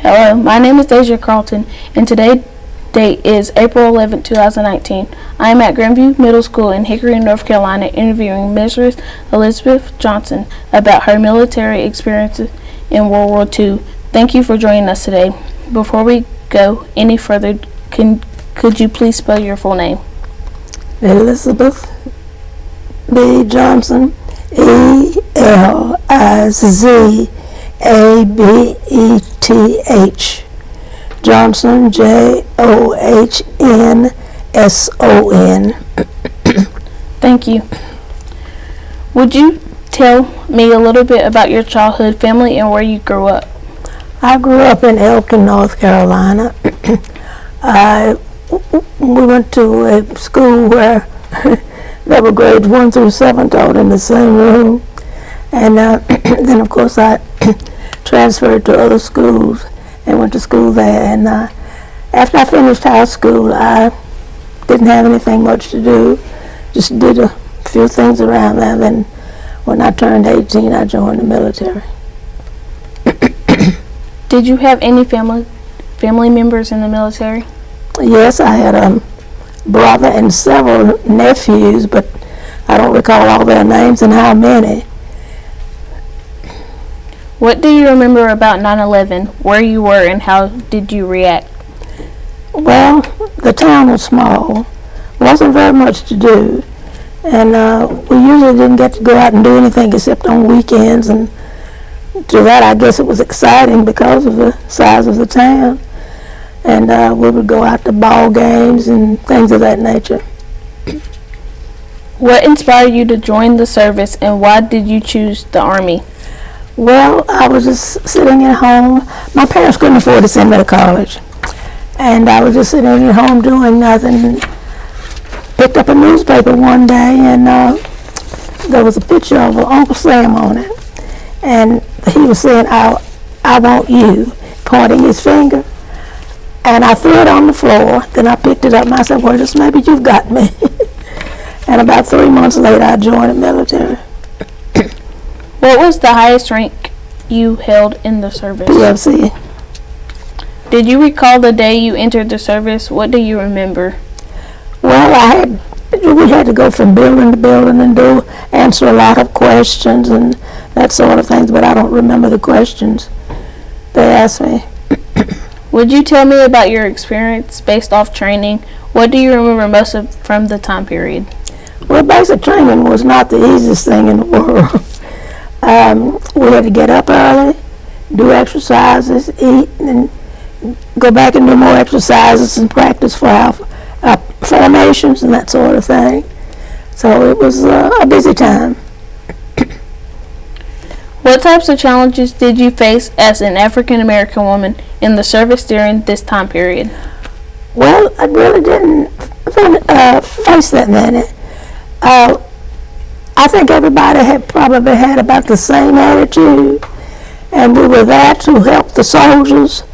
Hello, my name is Deja Carlton, and today's date is April 11, 2019. I am at Grandview Middle School in Hickory, North Carolina, interviewing Mrs. Elizabeth Johnson about her military experiences in World War II. Thank you for joining us today. Before we go any further, could you please spell your full name? Elizabeth B. Johnson, Elizabeth. Johnson, Johnsson. Thank you. Would you tell me a little bit about your childhood, family, and where you grew up? I grew up in Elkin, North Carolina. We went to a school where there were grades 1 through 7 taught in the same room. And then, of course, I transferred to other schools and went to school there. And after I finished high school, I didn't have anything much to do. Just did a few things around there. Then when I turned 18, I joined the military. Did you have any family members in the military? Yes, I had a brother and several nephews, but I don't recall all their names and how many. What do you remember about 9/11, where you were, and how did you react? Well, the town was small. Wasn't very much to do. And we usually didn't get to go out and do anything except on weekends. And to that, I guess it was exciting because of the size of the town. And we would go out to ball games and things of that nature. What inspired you to join the service, and why did you choose the Army? Well, I was just sitting at home. My parents couldn't afford to send me to college. And I was just sitting at home doing nothing. Picked up a newspaper one day, and there was a picture of Uncle Sam on it. And he was saying, I want you, pointing his finger. And I threw it on the floor. Then I picked it up and I said, well, just maybe you've got me. And about 3 months later, I joined the military. What was the highest rank you held in the service? PFC. Did you recall the day you entered the service? What do you remember? Well, we had to go from building to building and answer a lot of questions and that sort of things, but I don't remember the questions they asked me. Would you tell me about your experience based off training? What do you remember most from the time period? Well, basic training was not the easiest thing in the world. We had to get up early, do exercises, eat, and go back and do more exercises and practice for our formations and that sort of thing. So it was a busy time. What types of challenges did you face as an African American woman in the service during this time period? Well, I really didn't face that many. I think everybody probably had about the same attitude, and we were there to help the soldiers,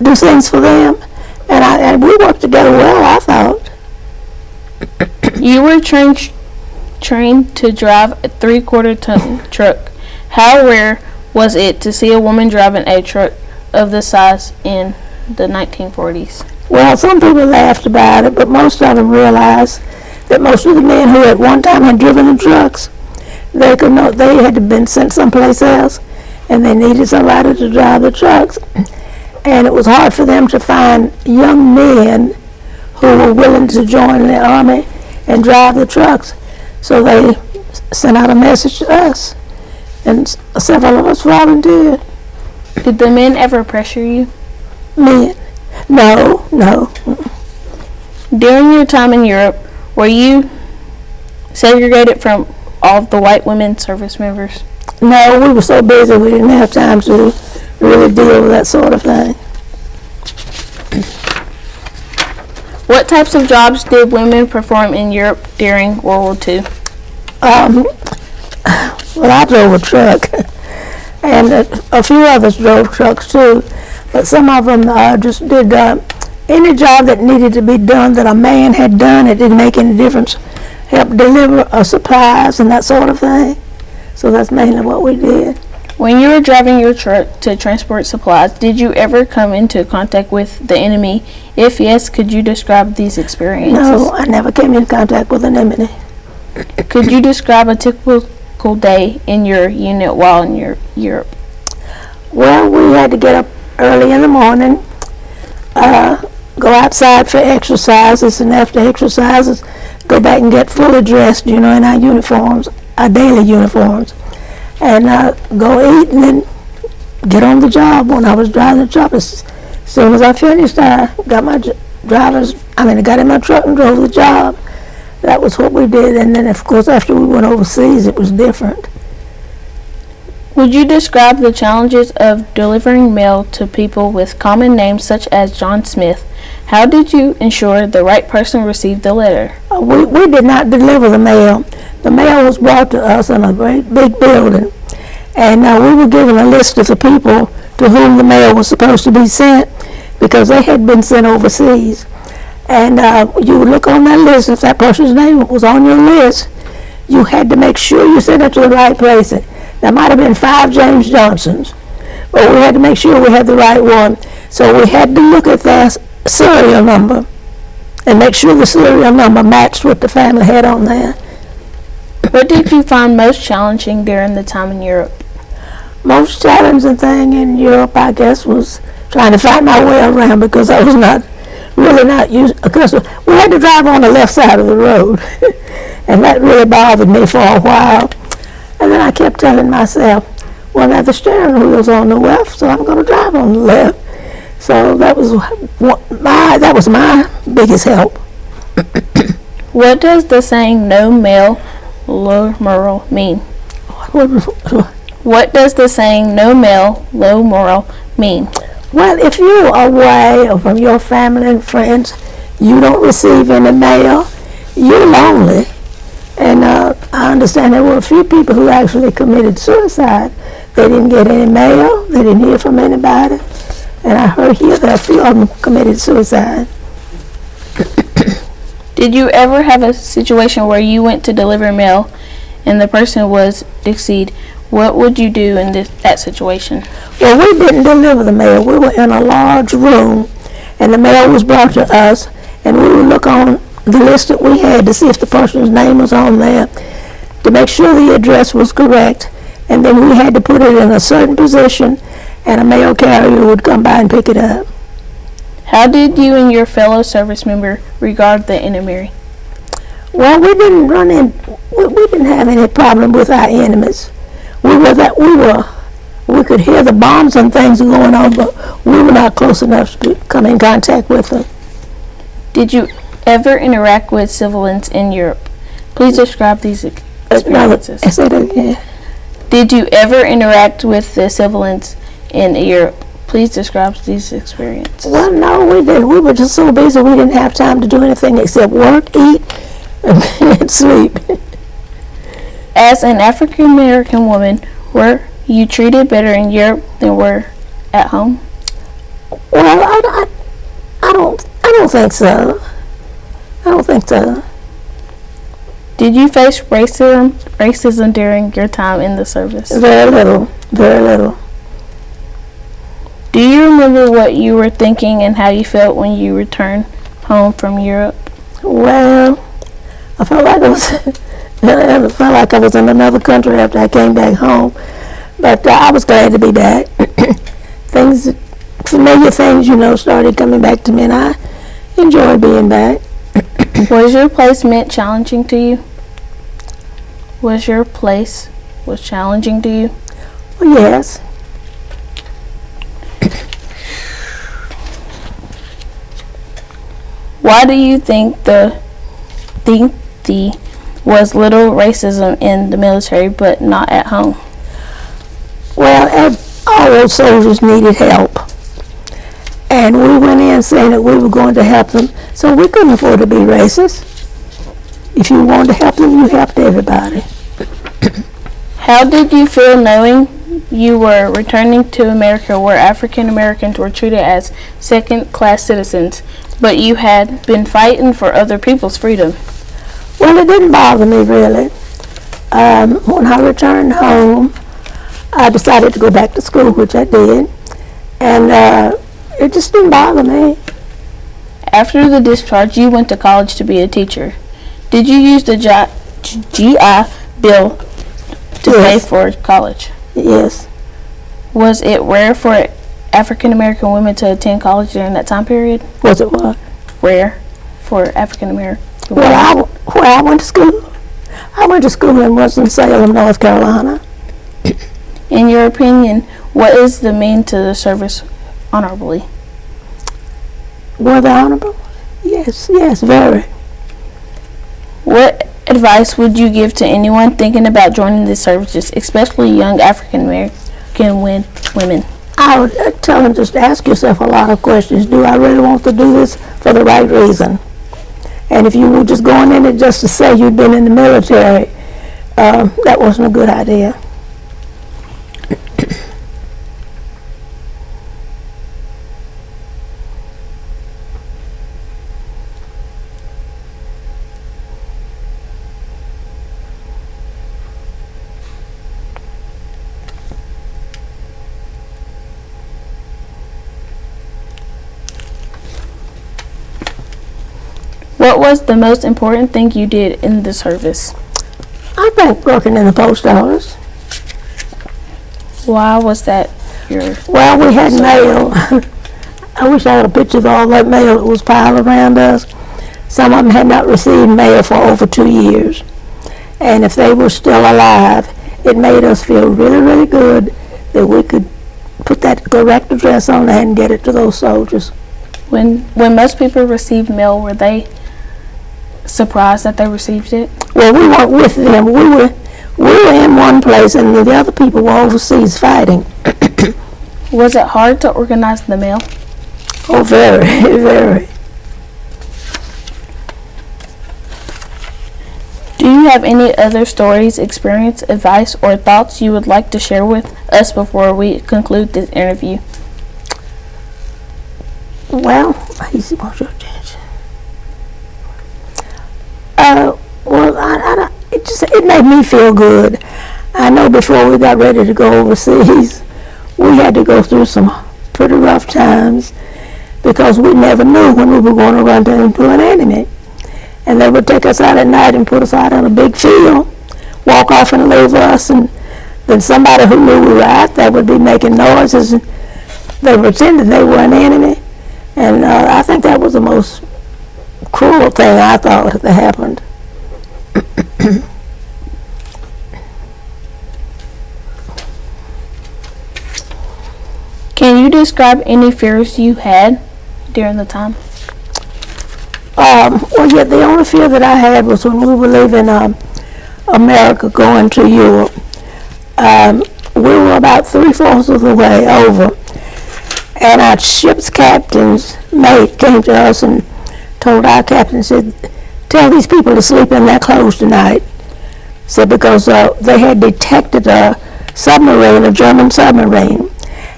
do things for them, and we worked together well, I thought. You were trained to drive a 3/4-ton truck. How rare was it to see a woman driving a truck of this size in the 1940s? Well, some people laughed about it, but most of them realized that most of the men who at one time had driven the trucks, they had been sent someplace else, and they needed somebody to drive the trucks. And it was hard for them to find young men who were willing to join the Army and drive the trucks. So they sent out a message to us, and several of us volunteered. Did the men ever pressure you? Men? No. During your time in Europe, were you segregated from all of the white women service members? No, we were so busy we didn't have time to really deal with that sort of thing. What types of jobs did women perform in Europe during World War II? Well, I drove a truck, and a few others drove trucks too, but some of them just did any job that needed to be done that a man had done. It didn't make any difference. Help deliver supplies and that sort of thing. So that's mainly what we did. When you were driving your truck to transport supplies, did you ever come into contact with the enemy? If yes, could you describe these experiences? No, I never came in contact with an enemy. Could you describe a typical day in your unit while in Europe? Well, we had to get up early in the morning, go outside for exercises, and after exercises, go back and get fully dressed, in our uniforms, our daily uniforms, and go eat and then get on the job. When I was driving the truck, as soon as I finished, I got I got in my truck and drove the job. That was what we did, and then of course after we went overseas, it was different. Would you describe the challenges of delivering mail to people with common names such as John Smith? How did you ensure the right person received the letter? We did not deliver the mail. The mail was brought to us in a great big building, and we were given a list of the people to whom the mail was supposed to be sent because they had been sent overseas. And you would look on that list. If that person's name was on your list, you had to make sure you sent it to the right place. There might have been 5 James Johnsons, but we had to make sure we had the right one. So we had to look at their serial number and make sure the serial number matched what the family had on there. What did you find most challenging during the time in Europe? Most challenging thing in Europe, I guess, was trying to find my way around because I was not used, because we had to drive on the left side of the road, and that really bothered me for a while. And then I kept telling myself, well, now the steering wheel's on the left, so I'm going to drive on the left. So that was my biggest help. What does the saying "no mail, low moral" mean? What does the saying "no mail, low moral" mean? Well, if you're away or from your family and friends, you don't receive any mail, you're lonely. And I understand there were a few people who actually committed suicide. They didn't get any mail, they didn't hear from anybody, and I heard here that a few of them committed suicide. Did you ever have a situation where you went to deliver mail and the person was deceased? What would you do in that situation? Well, we didn't deliver the mail. We were in a large room, and the mail was brought to us, and we would look on the list that we had to see if the person's name was on there, to make sure the address was correct, and then we had to put it in a certain position, and a mail carrier would come by and pick it up. How did you and your fellow service member regard the enemy? Well, we didn't have any problem with our enemies. We could hear the bombs and things going on, but we were not close enough to come in contact with them. Did you ever interact with civilians in Europe? Please describe these experiences. Say that again. Did you ever interact with the civilians in Europe? Please describe these experiences. Well, no, we didn't. We were just so busy we didn't have time to do anything except work, eat, and sleep. As an African American woman, were you treated better in Europe than were at home? Well, I don't think so. I don't think so. Did you face racism during your time in the service? Very little. Very little. Do you remember what you were thinking and how you felt when you returned home from Europe? Well, I felt like I was in another country after I came back home, but I was glad to be back. Familiar things, started coming back to me, and I enjoyed being back. Was your placement challenging to you? Was challenging to you? Well, yes. Why do you think there was little racism in the military but not at home? Well, all those soldiers needed help. And we went in saying that we were going to help them, so we couldn't afford to be racist. If you wanted to help them, you helped everybody. How did you feel knowing you were returning to America where African Americans were treated as second-class citizens, but you had been fighting for other people's freedom? Well, it didn't bother me really. When I returned home, I decided to go back to school, which I did, and it just didn't bother me. After the discharge, you went to college to be a teacher. Did you use the GI Bill to pay for college? Yes. Was it rare for African American women to attend college during that time period? Was it what? Rare for African American women. Well, where I went to school? I went to school in Winston-Salem, North Carolina. In your opinion, what is the mean to the service honorably? Were they honorable? Yes, very. What advice would you give to anyone thinking about joining the services, especially young African American women? I would tell them just ask yourself a lot of questions. Do I really want to do this for the right reason? And if you were just going in it just to say you'd been in the military, that wasn't a good idea. What was the most important thing you did in the service? I think working in the post office. Why was that your... Well, we had mail. I wish I had a picture of all that mail that was piled around us. Some of them had not received mail for over 2 years. And if they were still alive, it made us feel really, really good that we could put that correct address on there and get it to those soldiers. When most people received mail, were they surprised that they received it? Well, we weren't with them. We were in one place, and the other people were overseas fighting. Was it hard to organize the mail? Oh, very, very. Do you have any other stories, experience, advice, or thoughts you would like to share with us before we conclude this interview? Well, easy, wants your attention. Well, it made me feel good. I know before we got ready to go overseas, we had to go through some pretty rough times because we never knew when we were going to run into an enemy. And they would take us out at night and put us out on a big field, walk off and leave us, and then somebody who knew we were out there would be making noises, and they pretended they were an enemy. And I think that was the most cruel thing I thought that happened. Can you describe any fears you had during the time? Well, yeah, the only fear that I had was when we were leaving America going to Europe. We were about 3/4 of the way over, and our ship's captain's mate came to us and told our captain, said, tell these people to sleep in their clothes tonight. Said because they had detected a submarine, a German submarine,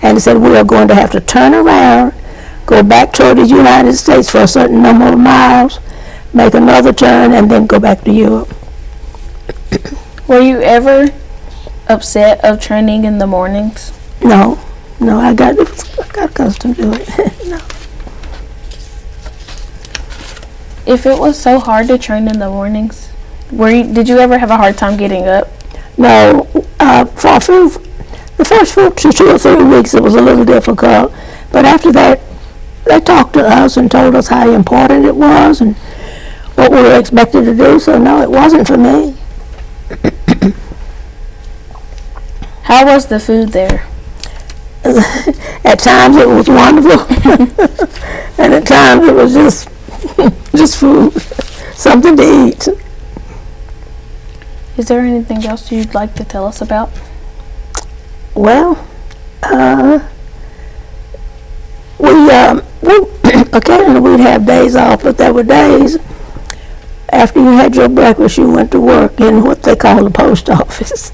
and he said we are going to have to turn around, go back toward the United States for a certain number of miles, make another turn, and then go back to Europe. Were you ever upset of training in the mornings? No, I got accustomed to it. No. If it was so hard to train in the mornings, did you ever have a hard time getting up? No, for the first 2 or 3 weeks it was a little difficult, but after that they talked to us and told us how important it was and what we were expected to do, so no, it wasn't for me. How was the food there? At times it was wonderful, and at times it was just food, something to eat. Is there anything else you'd like to tell us about? Well, we occasionally we'd have days off, but there were days after you had your breakfast, you went to work in what they call the post office,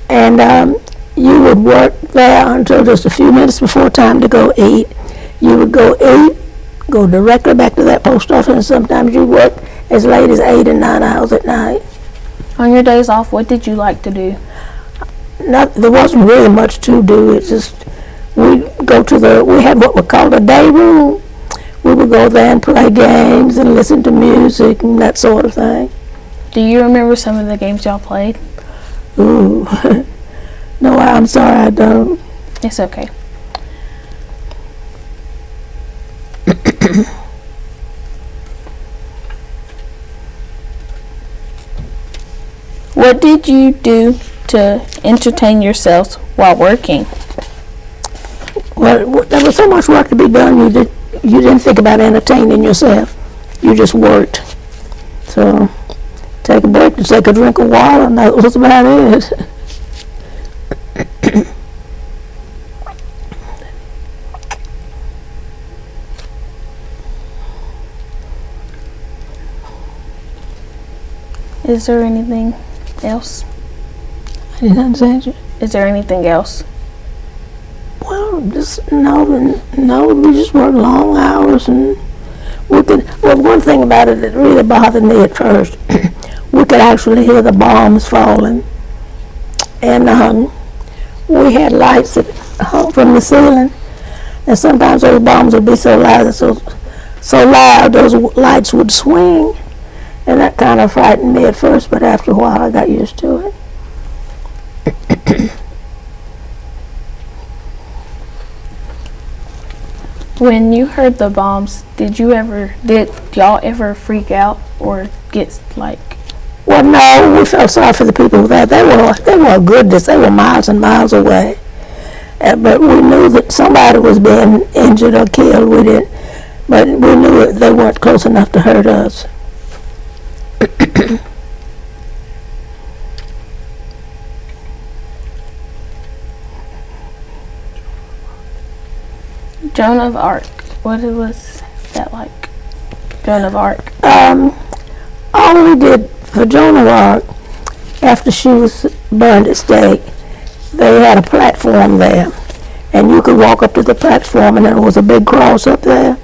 and you would work there until just a few minutes before time to go eat. You would go eat, go directly back to that post office, and sometimes you work as late as 8 and 9 hours at night. On your days off, what did you like to do? there wasn't really much to do. It's just we had what we called a day room. We would go there and play games and listen to music and that sort of thing. Do you remember some of the games y'all played? Ooh, no, I'm sorry, I don't. It's okay. What did you do to entertain yourselves while working? Well, there was so much work to be done, you didn't think about entertaining yourself. You just worked. So, take a break to take a drink of water, and that was about it. Is there anything else? I didn't understand you. Is there anything else? Well, just no, we just worked long hours, and well, one thing about it that really bothered me at first, we could actually hear the bombs falling, and we had lights that hung from the ceiling, and sometimes those bombs would be so loud, those lights would swing, and that kind of frightened me at first, but after a while I got used to it. When you heard the bombs, did y'all ever freak out or get like? Well, no, we felt sorry for the people there. They were a goodness. They were miles and miles away, but we knew that somebody was being injured or killed. We didn't, but we knew that they weren't close enough to hurt us. Joan of Arc. What was that like? Joan of Arc. All we did for Joan of Arc, after she was burned at stake, they had a platform there, and you could walk up to the platform, and there was a big cross up there.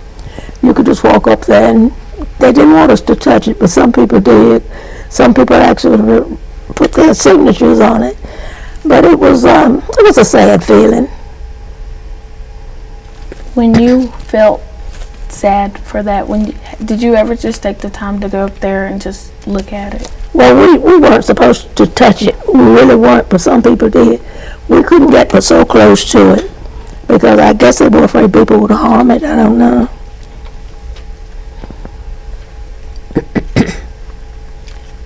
You could just walk up there, and they didn't want us to touch it, but some people did. Some people actually put their signatures on it, but it was a sad feeling. When you felt sad for that, did you ever just take the time to go up there and just look at it? Well, we weren't supposed to touch it. We really weren't, but some people did. We couldn't get but so close to it because I guess they were afraid people would harm it. I don't know.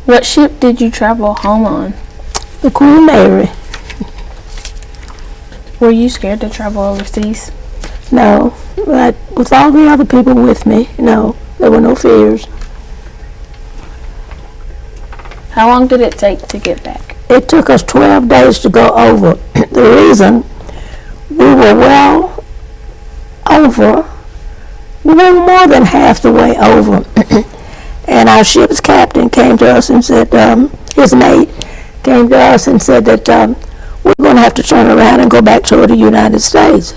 What ship did you travel home on? The Queen Mary. Were you scared to travel overseas? No, but with all the other people with me, no, there were no fears. How long did it take to get back? It took us 12 days to go over. The reason, we were more than half the way over. And our ship's captain came to us and said, his mate came to us and said that we're going to have to turn around and go back toward the United States.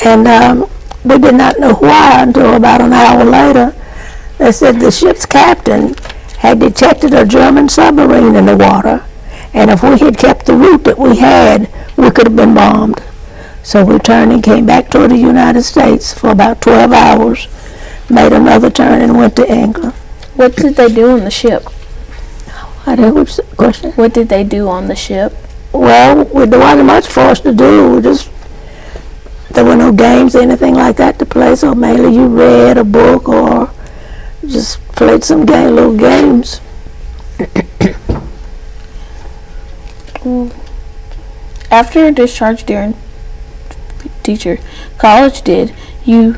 And we did not know why until about an hour later. They said the ship's captain had detected a German submarine in the water, and if we had kept the route that we had, we could have been bombed. So we turned and came back toward the United States for about 12 hours, made another turn, and went to England. What did they do on the ship? I don't know which question. What did they do on the ship? Well, there wasn't much for us to do. There were no games or anything like that to play, so mainly you read a book or just played some little games. After your discharge during college, did you,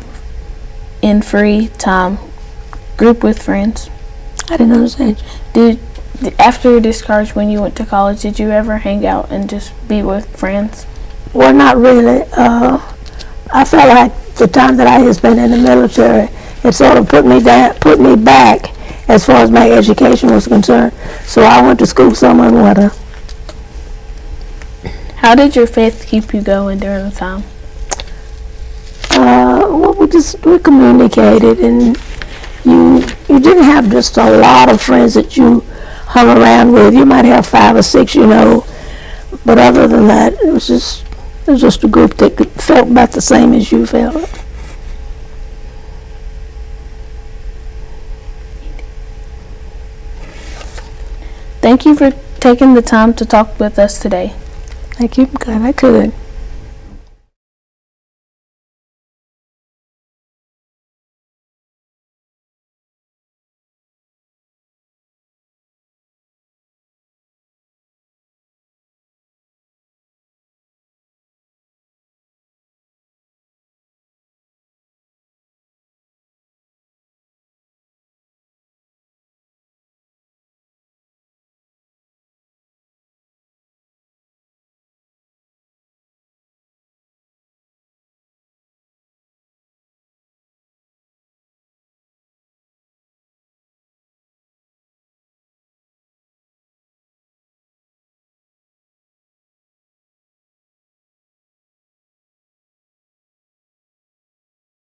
in free time, group with friends? I didn't understand. After your discharge, when you went to college, did you ever hang out and just be with friends? Well, not really. I felt like the time that I had spent in the military, it sort of put me back as far as my education was concerned. So I went to school summer and winter. How did your faith keep you going during the time? Well, we communicated, and you didn't have just a lot of friends that you hung around with. You might have 5 or 6, but But other than that, it was just a group that felt about the same as you felt. Thank you for taking the time to talk with us today. Thank you. I'm glad I could.